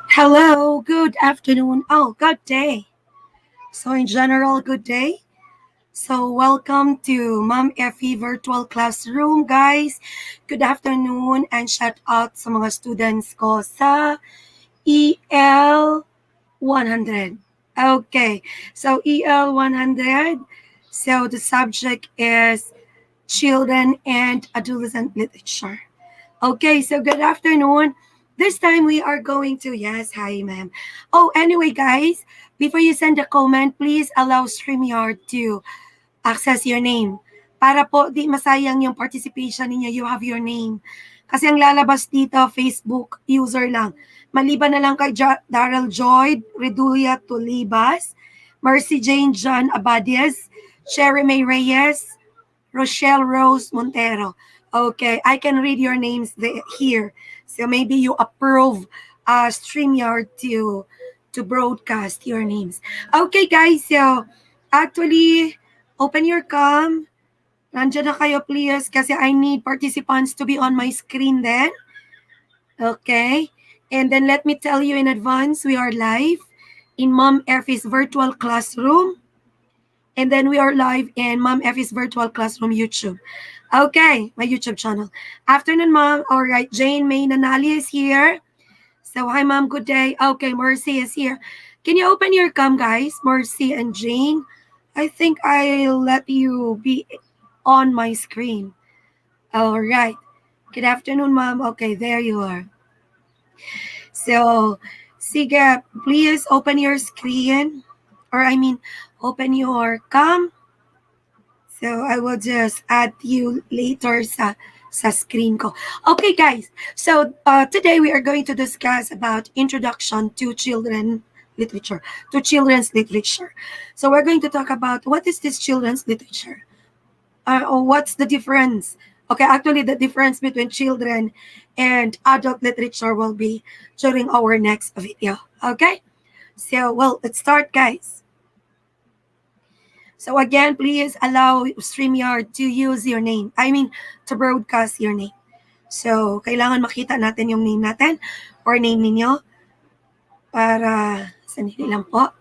Hello, good afternoon. Oh, good day. So, in general, good day. So, welcome to Ma'am Effie Virtual Classroom, guys. Good afternoon and shout out sa mga students ko sa EL 100. Okay, so EL 100. So, the subject is Children and Adolescent Literature. Okay, so good afternoon. This time we are going to, yes, hi ma'am. Oh, anyway guys, before you send a comment, please allow StreamYard to access your name. Para po di masayang yung participation ninyo, you have your name. Kasi ang lalabas dito, Facebook user lang. Maliban na lang kay Daryl Joy, Redulia Tulibas, Mercy Jane John Abadias, Sherry May Reyes, Rochelle Rose Montero. Okay, I can read your names here. So maybe you approve StreamYard to broadcast your names. Okay, guys. So actually, open your cam. Nandiyan na kayo, please, kasi I need participants to be on my screen then. Okay. And then let me tell you in advance, we are live in Mom Effie's virtual classroom. And then we are live in Mom Effie's virtual classroom YouTube. Okay, my YouTube channel. Afternoon, Mom. All right, Jane May Nanali is here. So, hi, Mom. Good day. Okay, Mercy is here. Can you open your cam, guys? Mercy and Jane. I think I'll let you be on my screen. All right. Good afternoon, Mom. Okay, there you are. So, sige, please open your screen. Open your cam. So, I will just add you later sa screen ko. Okay, guys. So, today we are going to discuss about introduction to children's literature. So, we're going to talk about what is this children's literature? Or what's the difference? Okay, actually, the difference between children and adult literature will be during our next video. Okay? So, well, let's start, guys. So again, please allow StreamYard to use your name. To broadcast your name. So, kailangan makita natin yung name natin or name ninyo para, sandali lang po.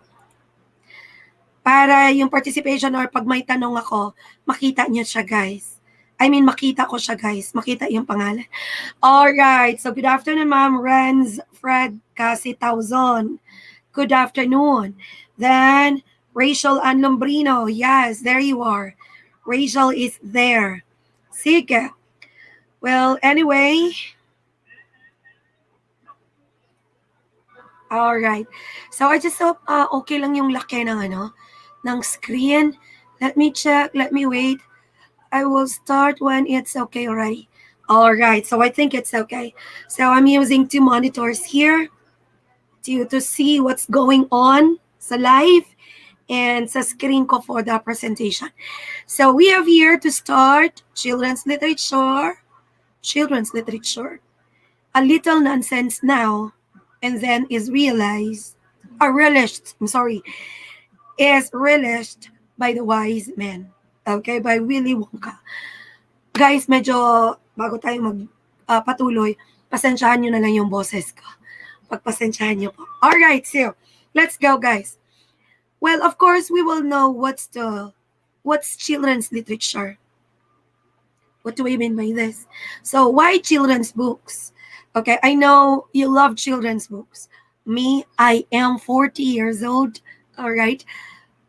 Para yung participation or pag may tanong ako, makita niyo siya, guys. Makita ko siya, guys. Makita yung pangalan. Alright, so good afternoon, Ma'am Renz Fred Kasi Tauzon. Good afternoon. Then, Rachel Ann Lombrino. Yes, there you are. Rachel is there. Sige. Well, anyway. All right. So, I just hope okay lang yung laki ng screen. Let me check. Let me wait. I will start when it's okay already. All right. So, I think it's okay. So, I'm using two monitors here to see what's going on sa live and sa screen ko for the presentation. So we have here to start children's literature. A little nonsense now and then is realized, is relished by the wise men. Okay, by Willy Wonka. Guys, medyo bago tayo patuloy, pasensyahan nyo na lang yung boses ko. Pagpasensyahan nyo po. Alright, so let's go, guys. Well, of course, we will know what's children's literature. What do we mean by this? So, why children's books? Okay, I know you love children's books. Me, I am 40 years old. All right,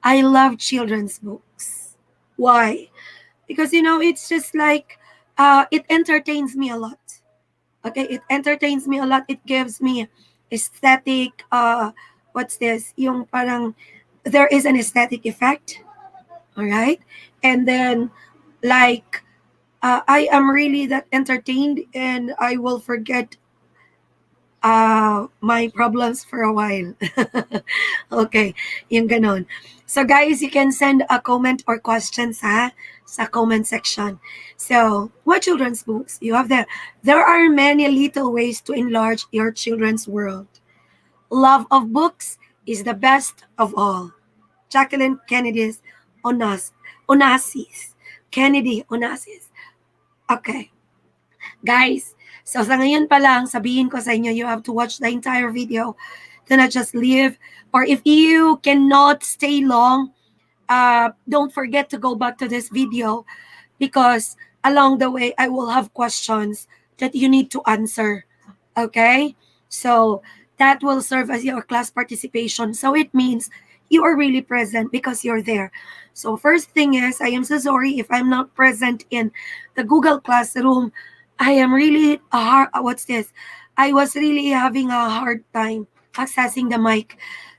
I love children's books. Why? Because, it's just like, it entertains me a lot. Okay, it entertains me a lot. It gives me aesthetic, what's this? Yung parang, there is an aesthetic effect. All right. And then, like, I am really that entertained and I will forget my problems for a while. Okay. Yung ganon. So, guys, you can send a comment or questions sa comment section. So, what children's books you have there? There are many little ways to enlarge your children's world. Love of books is the best of all. Jacqueline Kennedy's Onassis. Kennedy Onassis. Okay. Guys, so sa ngayon pa lang, sabihin ko sa inyo, you have to watch the entire video. Do not just leave. Or if you cannot stay long, don't forget to go back to this video because along the way, I will have questions that you need to answer. Okay? So that will serve as your class participation. So it means you are really present because you're there. So first thing is, I am so sorry if I'm not present in the Google Classroom. I am really what's this? I was really having a hard time accessing the mic.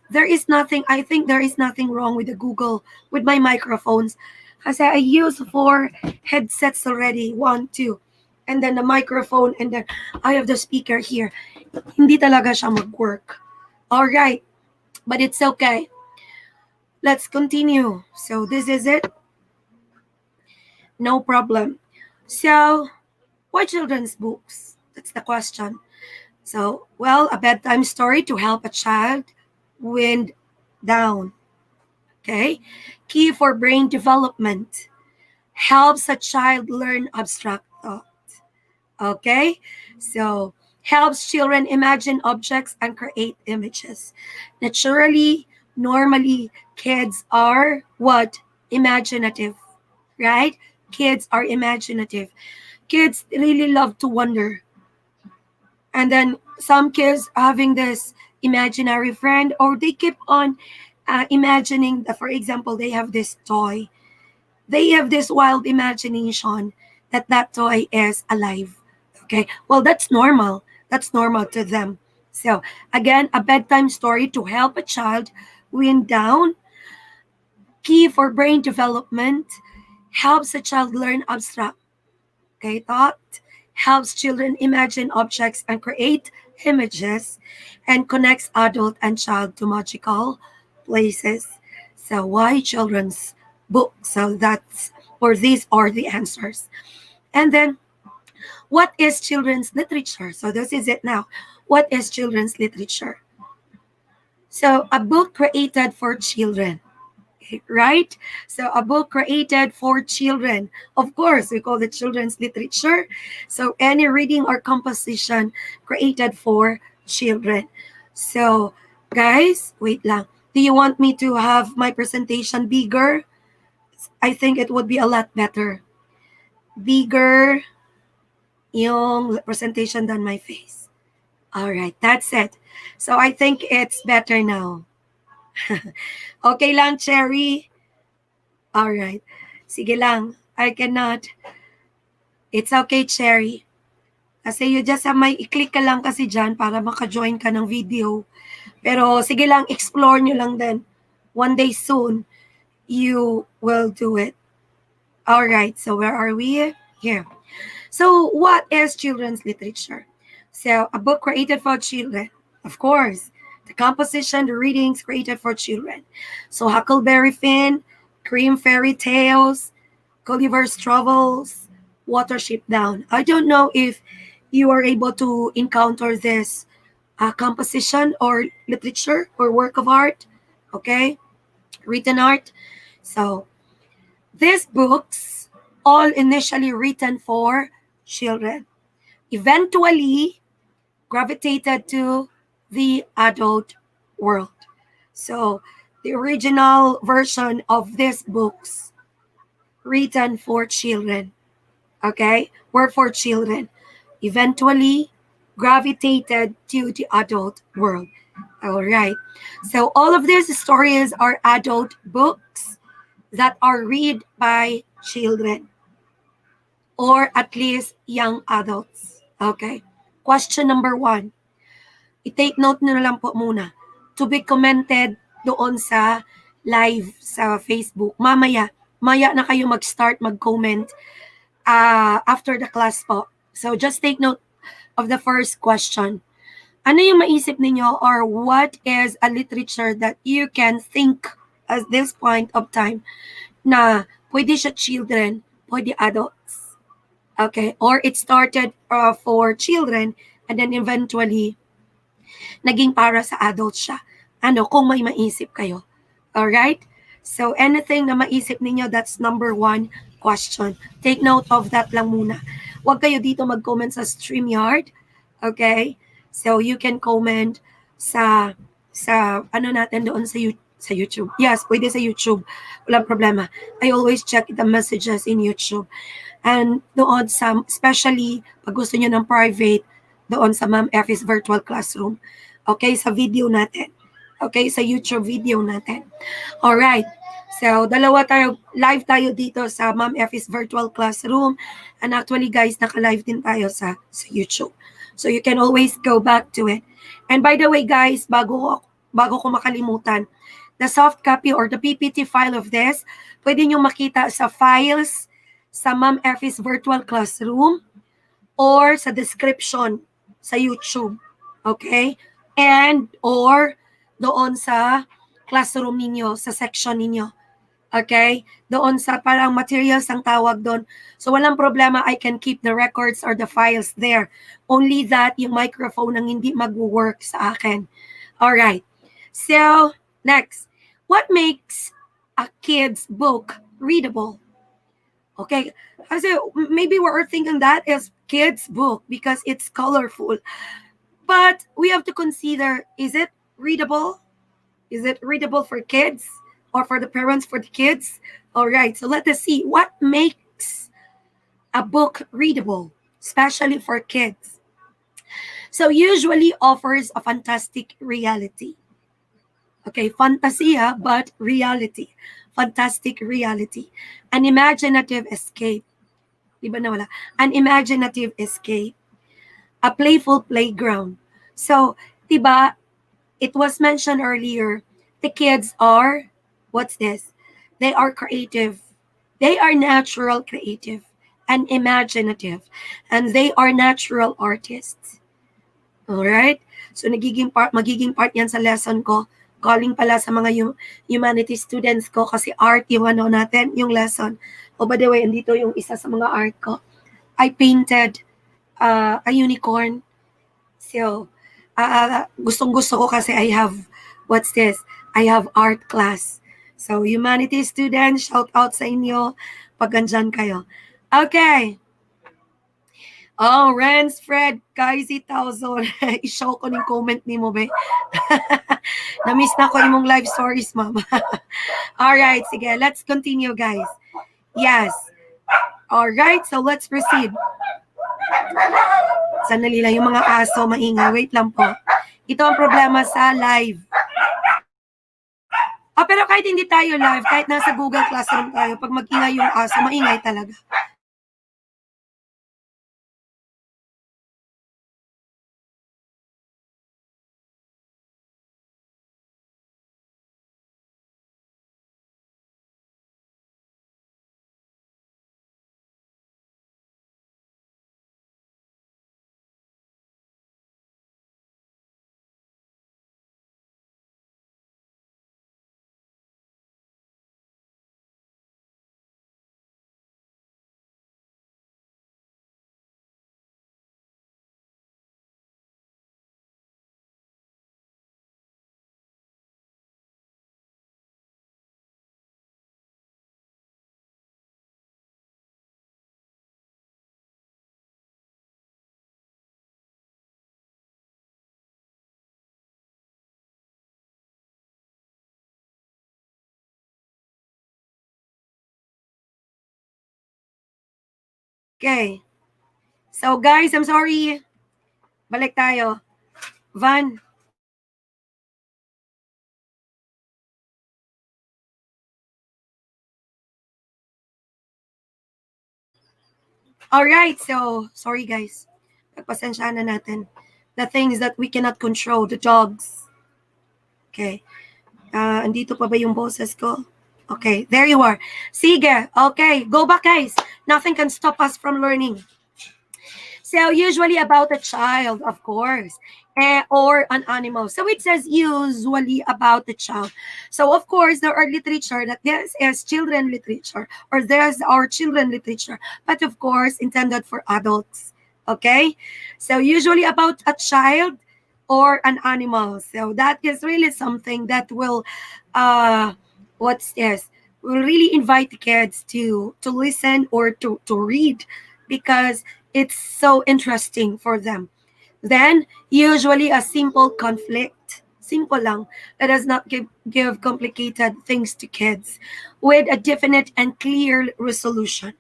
There is nothing, I think there is nothing wrong with the Google, with my microphones. Kasi I use 4 headsets already, 1, 2. And then the microphone, and then I have the speaker here. Hindi talaga siya mag-work. Alright, but it's okay. Let's continue. So this is it. No problem. So, why children's books? That's the question. So, well, a bedtime story to help a child wind down. Okay? Key for brain development. Helps a child learn abstract thought. Okay? So, helps children imagine objects and create images. Normally, kids are what? Imaginative. Right? Kids are imaginative. Kids really love to wonder. And then some kids having this imaginary friend, or they keep on imagining that, for example, they have this toy. They have this wild imagination that that toy is alive. Okay, well, that's normal. That's normal to them. So, again, a bedtime story to help a child wind down. Key for brain development. Helps a child learn abstract. Okay, thought. Helps children imagine objects and create images, and connects adult and child to magical places. So, why children's books? So, that's, or these are the answers. And then, what is children's literature? So, this is it now. What is children's literature? So, a book created for children, right? So, a book created for children. Of course, we call it children's literature. So, any reading or composition created for children. So, guys, wait lang. Do you want me to have my presentation bigger? I think it would be a lot better. Bigger yung presentation than my face. All right, that's it. So, I think it's better now. Okay lang, Cherry? Alright. Sige lang. I cannot. It's okay, Cherry. Kasi you just have i-click ka lang kasi dyan para maka-join ka ng video. Pero sige lang, explore nyo lang din. One day soon, you will do it. Alright, so where are we? Here. So, what is children's literature? So, a book created for children. Of course. The composition, the readings created for children. So, Huckleberry Finn, Cream Fairy Tales, Gulliver's Travels, Watership Down. I don't know if you are able to encounter this composition or literature or work of art, okay? Written art. So, these books, all initially written for children, eventually gravitated to the adult world. So, the original version of these books written for children, okay, were for children, eventually gravitated to the adult world. All right. So, all of these stories are adult books that are read by children or at least young adults. Okay. Question number 1. I-take note nyo na lang po muna. To be commented doon sa live sa Facebook. Maya na kayo mag-start mag-comment after the class po. So just take note of the first question. Ano yung maisip ninyo, or what is a literature that you can think at this point of time na pwede siya children, pwede adults? Okay, or it started for children and then eventually naging para sa adults siya. Ano, kung may maisip kayo. Alright? So anything na maisip ninyo, that's number one question. Take note of that lang muna. Huwag kayo dito mag-comment sa StreamYard. Okay? So you can comment sa ano natin doon sa YouTube. Yes, pwede sa YouTube. Walang problema. I always check the messages in YouTube. And doon sa, especially pag gusto nyo ng private, doon sa Ma'am Effie's virtual classroom. Okay, sa video natin. Okay, sa YouTube video natin. Alright. So, live tayo dito sa Ma'am Effie's virtual classroom. And actually, guys, naka-live din tayo sa YouTube. So, you can always go back to it. And by the way, guys, bago ko makalimutan, the soft copy or the PPT file of this, pwede nyo makita sa files sa Ma'am Effie's virtual classroom or sa description sa YouTube. Okay? And or doon sa classroom ninyo, sa section ninyo. Okay? Doon sa parang materials ang tawag doon. So walang problema, I can keep the records or the files there. Only that yung microphone ang hindi mag-work sa akin. Alright. So, next. What makes a kid's book readable? Okay. Kasi maybe we're thinking that is kid's book because it's colorful. But we have to consider, is it readable? Is it readable for kids or for the parents for the kids? All right, so let us see what makes a book readable, especially for kids. So usually offers a fantastic reality. Okay, fantasia, but reality. Fantastic reality. An imaginative escape. Diba na wala? An imaginative escape. A playful playground. So, diba, it was mentioned earlier, the kids are, what's this? They are creative. They are natural creative and imaginative. And they are natural artists. Alright? So, magiging part yan sa lesson ko. Calling pala sa mga humanities students ko kasi art yung ano natin, yung lesson. Oh, by the way, andito yung isa sa mga art ko. I painted a unicorn. So, gustong-gusto ko kasi I have, what's this? I have art class. So, humanities students, shout out sa inyo pag andyan kayo. Okay. Oh, Renz, Fred, guys, 1,000. I-show ko ng comment ni mo, be. Na-miss na ko imong live stories, mama. Alright, sige, let's continue, guys. Yes. Alright, so let's proceed. Sandali lang, yung mga aso, maingay. Wait lang po. Ito ang problema sa live. Pero kahit hindi tayo live, kahit nasa Google Classroom tayo, pag mag-ingay yung aso, maingay talaga. Okay. So, guys, I'm sorry. Balik tayo. Van. Alright, so, sorry guys. Pagpasensyahan na natin. The things that we cannot control, the dogs. Okay. Andito pa ba yung boses ko? Okay, there you are. Sige, okay, go back guys. Nothing can stop us from learning. So usually about a child, of course, or an animal. So it says usually about the child. So of course, there are literature that this is children literature or there's our children literature, but of course intended for adults. Okay, so usually about a child or an animal. So that is really something that will what's this? We'll really invite the kids to listen or to read because it's so interesting for them. Then, usually a simple conflict. Simple lang. Let us not give complicated things to kids with a definite and clear resolution.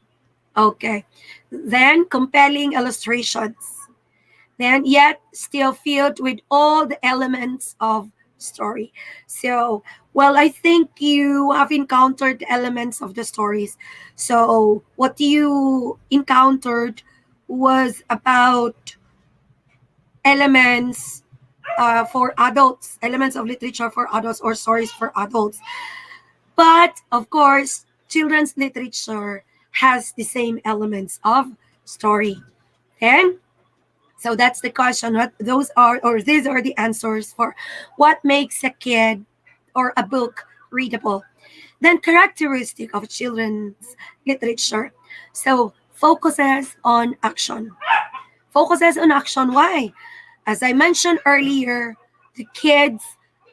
Okay. Then, compelling illustrations. Then, yet still filled with all the elements of story. So, well, I think you have encountered the elements of the stories. So, what you encountered was about elements for adults, elements of literature for adults or stories for adults. But of course, children's literature has the same elements of story. And so that's the question. What those are, or these are the answers for what makes a kid or a book readable. Then characteristic of children's literature. So focuses on action. Focuses on action. Why? As I mentioned earlier, the kids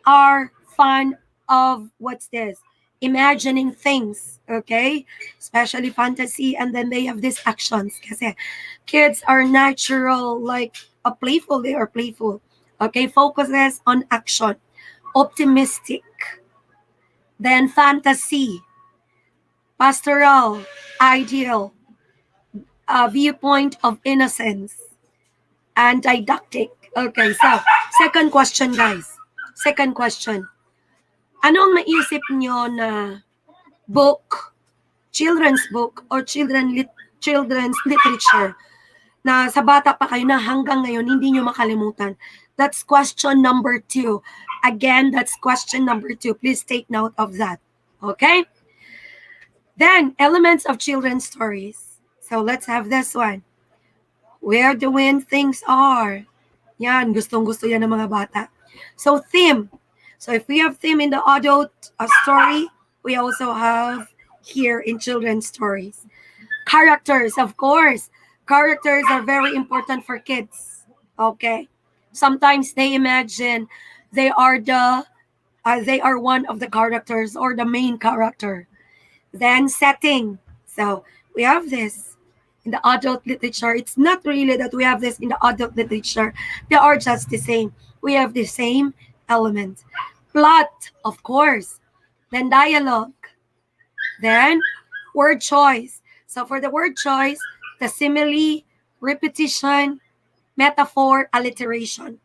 are fond of what's this? Imagining things, okay? Especially fantasy, and then they have these actions. Kasi kids are natural, like a playful, they are playful. Okay, focuses on action. Optimistic. Then fantasy. Pastoral. Ideal. Viewpoint of innocence. And didactic. Okay, so second question, guys. Second question. Ano ang maisip nyo na book, children's book, or children's literature na sa bata pa kayo na hanggang ngayon hindi nyo makalimutan? That's question number 2. Again, that's question number 2. Please take note of that. Okay? Then, elements of children's stories. So let's have this one. Where the wind things are. Yan, gustong-gusto yan ng mga bata. So, theme. So, if we have theme in the adult story, we also have here in children's stories. Characters, of course. Characters are very important for kids. Okay? Sometimes they imagine they are one of the characters or the main character. Then setting. So, we have this in the adult literature. It's not really that we have this in the adult literature. They are just the same. We have the same element. Plot, of course. Then dialogue. Then word choice. So for the word choice, the simile, repetition, metaphor, alliteration.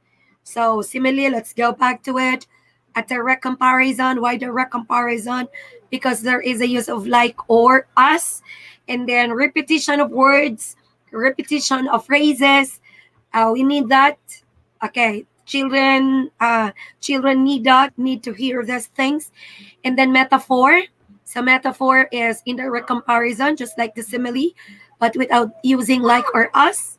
So simile, let's go back to it. At direct comparison, why direct comparison? Because there is a use of like or as, and then repetition of words, repetition of phrases. We need that. Okay, children need that, need to hear these things. And then metaphor. So metaphor is indirect comparison, just like the simile, but without using like or as.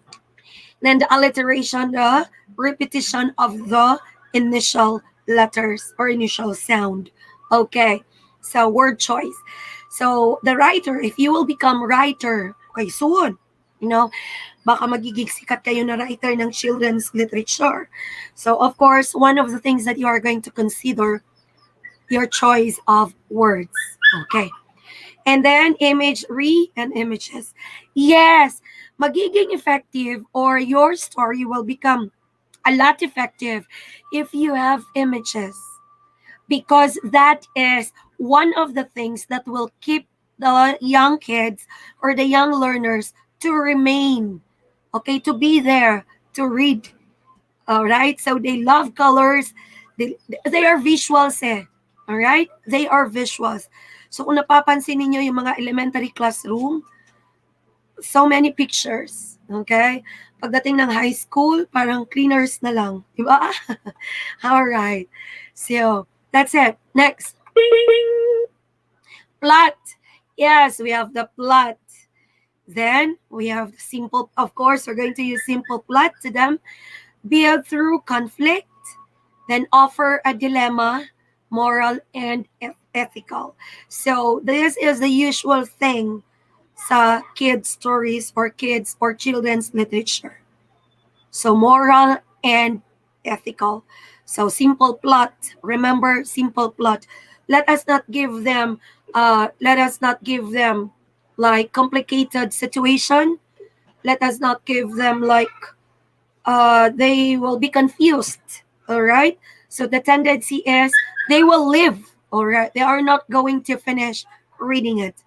Then the alliteration, the repetition of the initial letters or initial sound. Okay, so word choice. So the writer, if you will become writer, okay, soon, baka magiging sikat kayo na writer ng children's literature. So of course, one of the things that you are going to consider, your choice of words. Okay. And then imagery and images. Yes, magiging effective or your story will become a lot effective if you have images, because that is one of the things that will keep the young kids or the young learners to remain, okay, to be there, to read. All right, so they love colors. They are visuals eh. All right, they are visuals. So kung napapansin niyo yung mga elementary classroom, so many pictures. Okay? Pagdating ng high school, parang cleaners na lang. Diba? Alright. So, that's it. Next. Plot. Yes, we have the plot. Then, we have the simple, of course, we're going to use simple plot to them. Build through conflict. Then, offer a dilemma, moral, and ethical. So, this is the usual thing sa kids stories or kids or children's literature. So moral and ethical. So simple plot. Remember, simple plot. Let us not give them like complicated situation. Let us not give them like they will be confused. All right. So the tendency is they will live. All right. They are not going to finish reading it.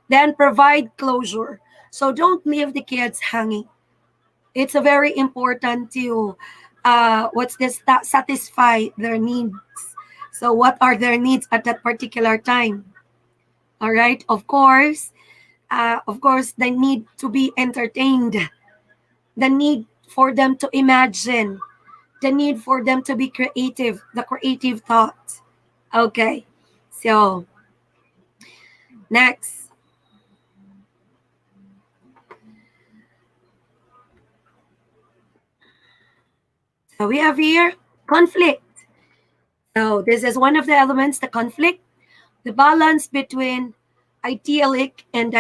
Then provide closure. So don't leave the kids hanging. It's a very important to satisfy their needs. So what are their needs at that particular time? All right. Of course, they need to be entertained. The need for them to imagine, the need for them to be creative, the creative thought. Okay, so next. So we have here conflict. So this is one of the elements, the conflict, the balance between idyllic and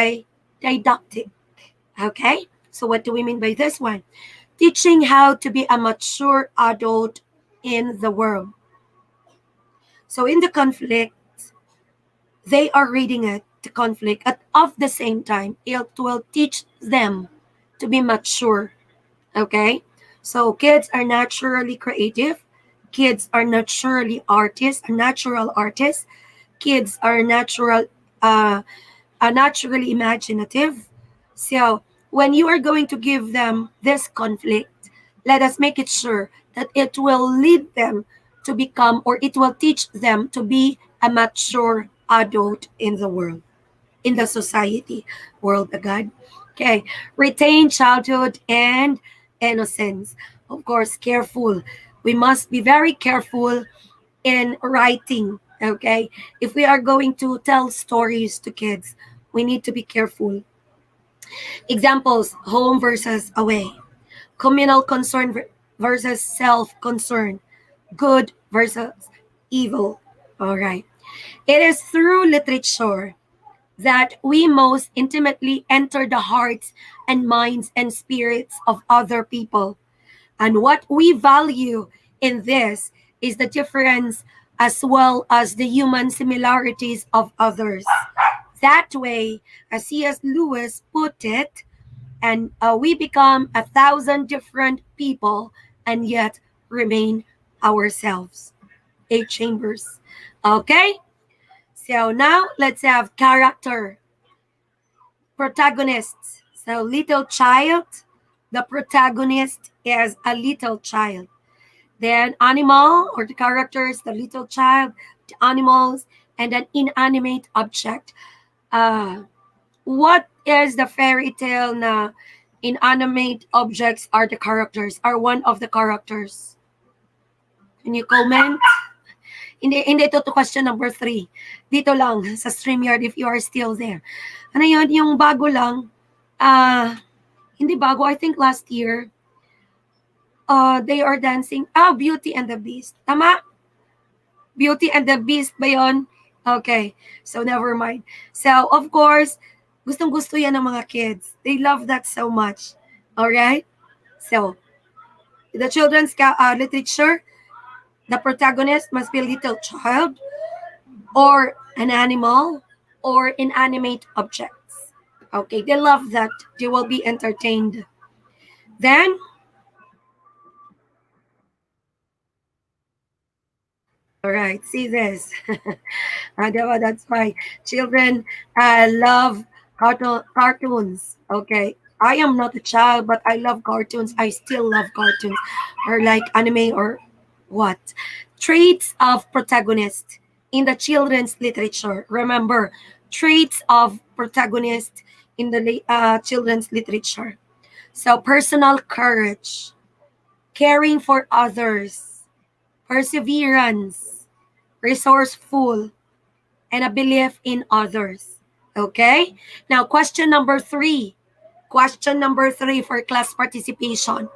didactic. Okay, so what do we mean by this one? Teaching how to be a mature adult in the world. So in the conflict, they are reading it, the conflict, at of the same time, it will teach them to be mature. Okay? So kids are naturally creative. Kids are naturally artists, natural artists. Kids are uh, naturally imaginative. So when you are going to give them this conflict, let us make it sure that it will lead them to become, or it will teach them to be a mature adult in the world, in the society, world of God. Okay, retain childhood and innocence. Of course, careful. We must be very careful in writing. Okay, if we are going to tell stories to kids, we need to be careful. Examples: home versus away, communal concern versus self concern, good versus evil. All right. It is through literature that we most intimately enter the hearts and minds and spirits of other people. And what we value in this is the difference as well as the human similarities of others. That way, as C.S. Lewis put it, and we become 1,000 different people and yet remain ourselves. Eight chambers. Okay? So now let's have character. Protagonists. So little child, the protagonist is a little child. Then animal or the characters, the little child, the animals, and an inanimate object. Uh, what is the fairy tale na inanimate objects are the characters, are one of the characters? Can you comment? Hindi ito to question number 3. Dito lang sa StreamYard if you are still there. Ano yun? Yung bago lang, hindi bago, I think last year, they are dancing, Beauty and the Beast. Tama? Beauty and the Beast ba yun? Okay, so never mind. So, of course, gustong-gusto yan ng mga kids. They love that so much. Alright? So, the children's literature, the protagonist must be a little child or an animal or inanimate objects. Okay, they love that. They will be entertained. Then, all right, see this. That's why children love cartoons. Okay, I am not a child, but I love cartoons. I still love cartoons, or like anime or what. Traits of protagonist in the children's literature. Remember, traits of protagonist in the children's literature. So, personal courage, caring for others, perseverance, resourceful, and a belief in others. Okay? Now, question number 3. Question number 3 for class participation.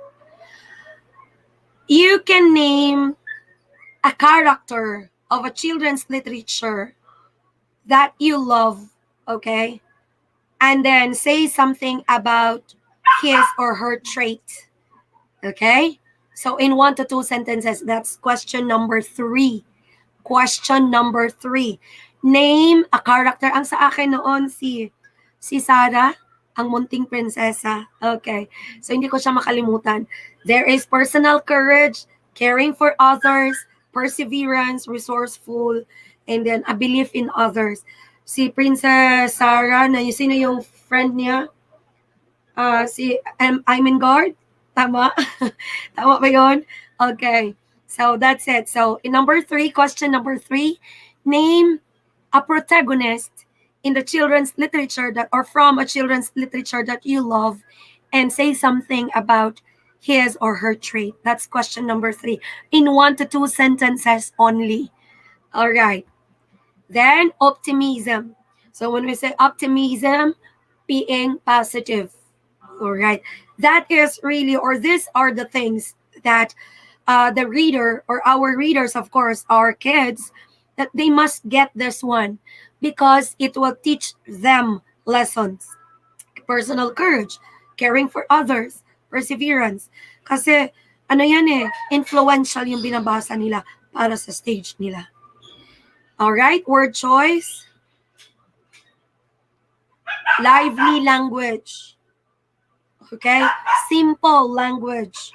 You can name a character of a children's literature that you love, okay? And then say something about his or her trait, okay? So in 1 to 2 sentences, that's question number 3. Question number 3. Name a character. Ang sa akin noon si Sarah, ang munting prinsesa. Okay. So hindi ko siya makalimutan. There is personal courage, caring for others, perseverance, resourceful, and then a belief in others. Si Princess Sarah, na sino yung friend niya? Si I'm in guard. Tama? Tama ba yun? Okay. So that's it. So in number 3, question number 3, name a protagonist in the children's literature that or from a children's literature that you love and say something about his or her trait. That's question number 3. In 1 to 2 sentences only. All right. Then optimism. So when we say optimism, being positive. All right. That is really, or these are the things that the reader or our readers, of course, our kids, that they must get this one because it will teach them lessons. Personal courage, caring for others, perseverance. Kasi, ano yan influential yung binabasa nila para sa stage nila. Alright, word choice. Lively language. Okay? Simple language.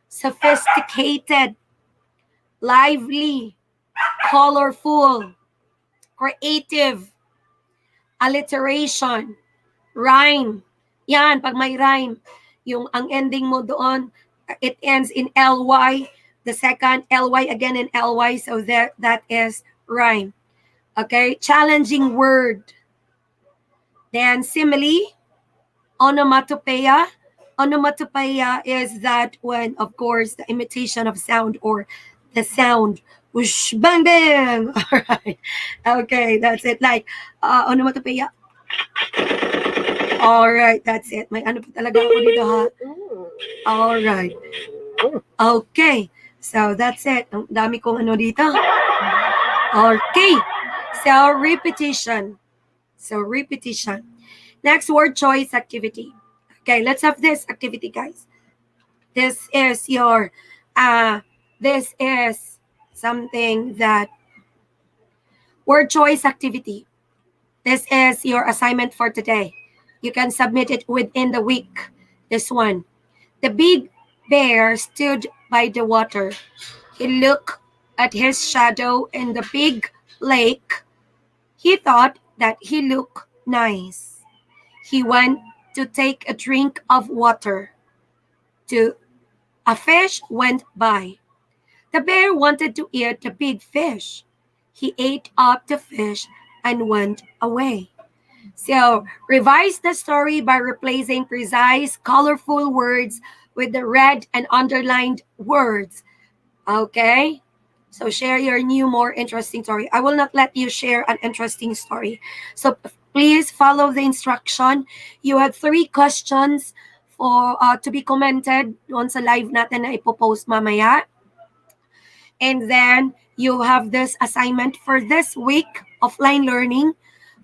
Sophisticated. Lively. Colorful. Creative. Alliteration. Rhyme. Yan, pag may rhyme. Yung ang ending mo doon, it ends in ly. The second, ly again in ly. So that is rhyme. Okay? Challenging word. Then simile, onomatopoeia. Onomatopoeia is that when, of course, the imitation of sound or the sound. Whoosh, bang, bang. All right. Okay, that's it. Like, onomatopoeia. All right, that's it. May ano pa talaga ako dito, ha? All right. Okay. So, that's it. Ang dami kong ano dito. Okay. So, repetition. Next, word choice activity. Okay, let's have this activity, guys. This is something that word choice activity. This is your assignment for today. You can submit it within the week. This one. The big bear stood by the water. He looked at his shadow in the big lake. He thought that he looked nice. He went to take a drink of water. A fish went by. The bear wanted to eat the big fish. He ate up the fish and went away. So, revise the story by replacing precise, colorful words with the red and underlined words. Okay? So, share your new, more interesting story. I will not let you share an interesting story. So, please follow the instruction. You have 3 questions for to be commented on sa live natin na ipopost mamaya. And then, you have this assignment for this week, offline learning.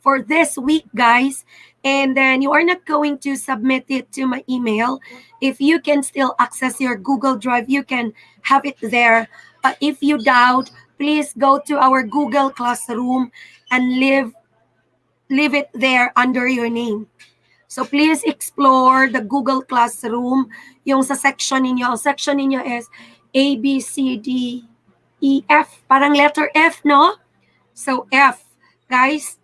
For this week, guys. And then, you are not going to submit it to my email. If you can still access your Google Drive, you can have it there. But if you doubt, please go to our Google Classroom and leave it there under your name. So please explore the Google Classroom. Yung sa section ninyo, ang section ninyo is A, B, C, D, E, F. Parang letter F, no? So F, guys,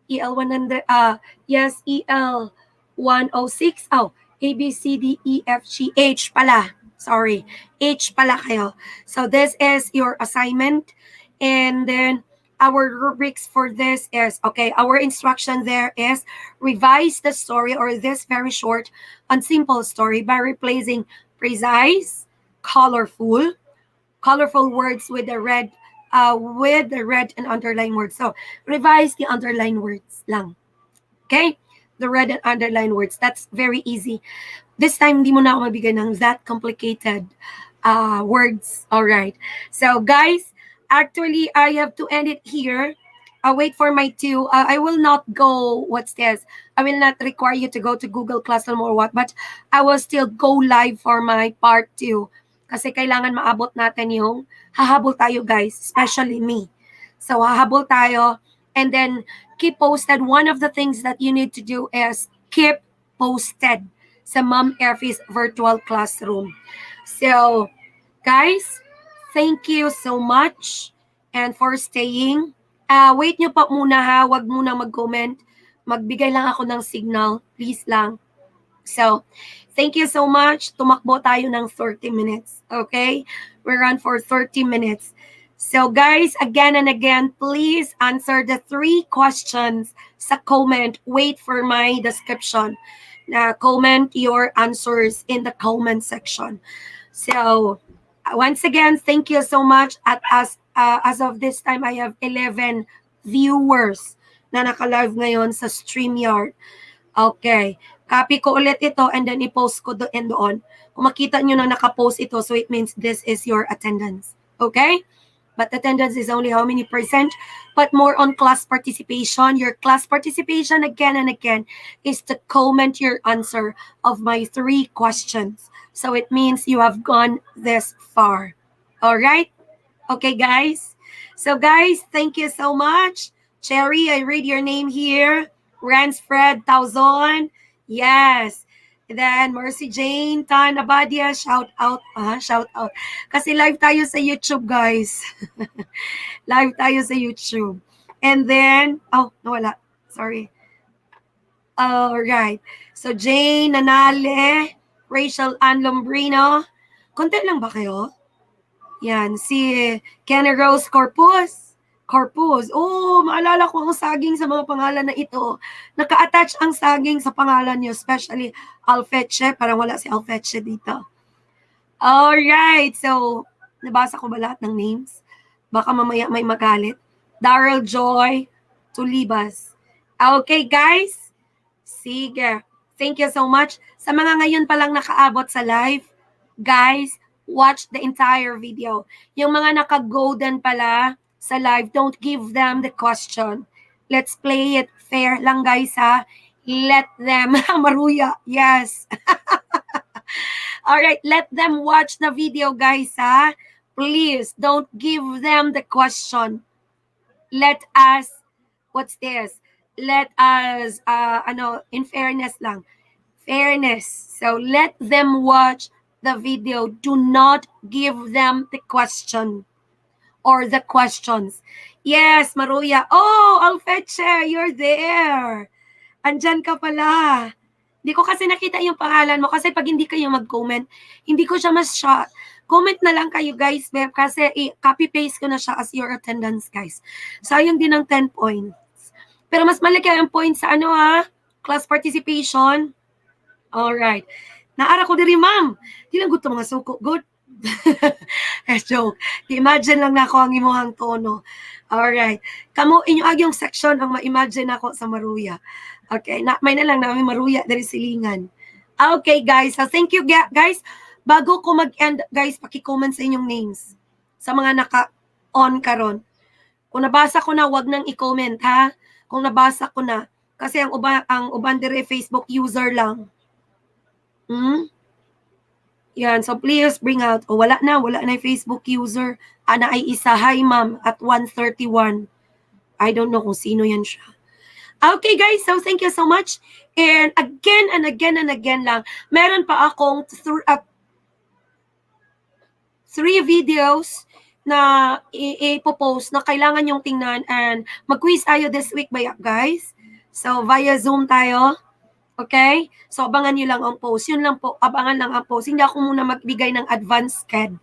EL 100, yes, EL 106. Oh, A, B, C, D, E, F, G, H pala. Sorry, H pala kayo. So this is your assignment. And then our rubrics for this is, okay, our instruction there is revise the story or this very short and simple story by replacing precise, colorful words with the red and underlined words. So, revise the underlined words lang. Okay? The red and underlined words. That's very easy. This time, di mo na ako mabigyan ng that complicated words. Alright. So, guys, actually, I have to end it here. I'll wait for my 2. I will not go, what's this? I will not require you to go to Google Classroom or what, but I will still go live for my part 2. Kasi kailangan maabot natin yung hahabol tayo, guys, especially me. So, hahabol tayo. And then, keep posted. One of the things that you need to do is keep posted sa Ma'am Effie's virtual classroom. So, guys, thank you so much and for staying. Wait nyo pa muna ha. Huwag muna mag-comment. Magbigay lang ako ng signal. Please lang. So, thank you so much. Tumakbo tayo ng 30 minutes. Okay? We run for 30 minutes. So, guys, again and again, please answer the 3 questions sa comment. Wait for my description. Comment your answers in the comment section. So, once again, thank you so much. At as of this time, I have 11 viewers na naka-live ngayon sa StreamYard. Okay. Copy ko ulit ito and then i-post ko doon. Kung makita nyo na naka-post ito, so it means this is your attendance. Okay? But attendance is only how many percent? But more on class participation. Your class participation again and again is to comment your answer of my 3 questions. So it means you have gone this far. All right? Okay, guys? So, guys, thank you so much. Cherry, I read your name here. Ransfred Tauzon. Yes. And then, Mercy Jane, Tan Abadia, shout out. Shout out. Kasi live tayo sa YouTube, guys. Live tayo sa YouTube. And then, nawala. Sorry. All right. So, Jane, Nanale, Rachel Ann Lombrino. Konti lang ba kayo? Yan. Si Kenny Rose Corpus. Oh, maalala ko ang saging sa mga pangalan na ito. Naka-attach ang saging sa pangalan niyo, especially Alfeche. Parang wala si Alfeche dito. Alright. So, nabasa ko ba lahat ng names? Baka mamaya may magalit. Daryl Joy Tulibas. Okay, guys. Sige. Thank you so much. Sa mga ngayon palang nakaabot sa live, guys, watch the entire video. Yung mga naka-golden pala sa live, don't give them the question. Let's play it fair lang, guys, ha? Let them, Maruya, yes. Alright, let them watch the video, guys, ha? Please, don't give them the question. Let us, what's this? Let us, in fairness lang. Fairness. So, let them watch the video. Do not give them the question. Or the questions. Yes, Maruya. Oh, Alfeche, you're there. Andyan ka pala. Hindi ko kasi nakita yung pangalan mo kasi pag hindi kayo mag-comment, hindi ko siya mas-shot. Comment na lang kayo, guys, kasi copy-paste ko na siya as your attendance, guys. Sayang din ng 10 points. Pero mas malaki ang points sa class participation. Alright. Naara ko diri, ma'am. Di lang gusto mga suko. Good. Joke. Imagine lang na ako ang imuhang tono. Alright. Kamo inyo agyong section ang ma-imagine ako sa Maruya. Okay. May na lang namin Maruya dari silingan. Okay, guys. So, thank you, guys. Bago ko mag-end, guys, paki-comment sa inyong names. Sa mga naka-on karon. Kung nabasa ko na, wag nang i-comment, ha? Kung nabasa ko na. Kasi ang uban dire Facebook user lang. Yan, so please bring out. Wala na yung Facebook user. Ana ay isa. Hi, ma'am, at 1:31. I don't know kung sino yan siya. Okay, guys, so thank you so much. And again and again and again lang, meron pa akong 3 videos na ipopost na kailangan yung tingnan and mag-quiz tayo this week, guys. So, via Zoom tayo. Okay? So, abangan nyo lang ang post. Yun lang po, abangan lang ang post. Hindi ako muna magbigay ng advance sched.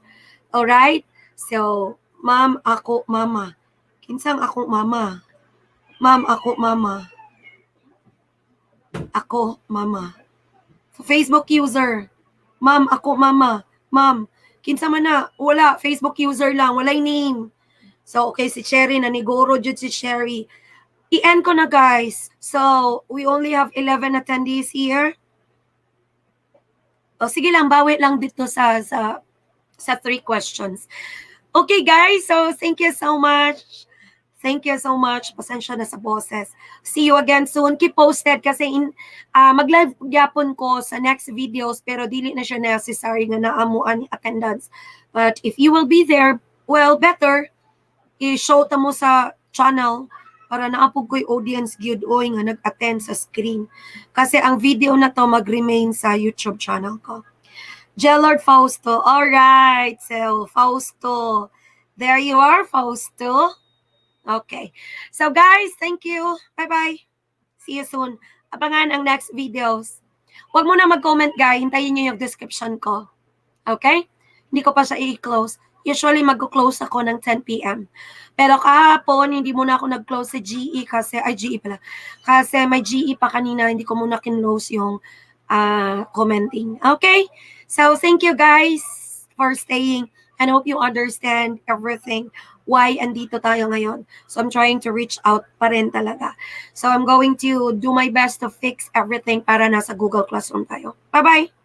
Alright? So, ma'am, ako, mama. Kinsang ako, mama. Ma'am, ako, mama. Ako, mama. So, Facebook user. Ma'am, ako, mama. Ma'am, kinsa man na, wala. Facebook user lang. Walay name. So, okay, si Cherry, naniguro jud si Cherry. I-end ko na, guys. So, we only have 11 attendees here. O, sige lang, bawi lang dito sa 3 questions. Okay, guys. So, thank you so much. Thank you so much. Pasensya na sa boses. See you again soon. Keep posted kasi mag-live gyapon ko sa next videos pero dili na siya necessary na naamuan ni attendance. But if you will be there, well, better. i-show ta mo sa channel para naapog ko'y audience gyud oy nga nag-attend sa screen. Kasi ang video na to mag-remain sa YouTube channel ko. Jellord Fausto. All right. So, Fausto. There you are, Fausto. Okay. So, guys, thank you. Bye-bye. See you soon. Abangan ang next videos. Huwag mo na mag-comment, guys. Hintayin nyo yung description ko. Okay? Hindi ko pa siya i-close. Usually, mag-close ako ng 10 p.m. Pero kahapon, hindi muna ako nag-close sa GE kasi, GE pala. Kasi may GE pa kanina, hindi ko muna kin-close yung commenting. Okay? So, thank you guys for staying and hope you understand everything why andito tayo ngayon. So, I'm trying to reach out pa rin talaga. So, I'm going to do my best to fix everything para nasa Google Classroom tayo. Bye-bye!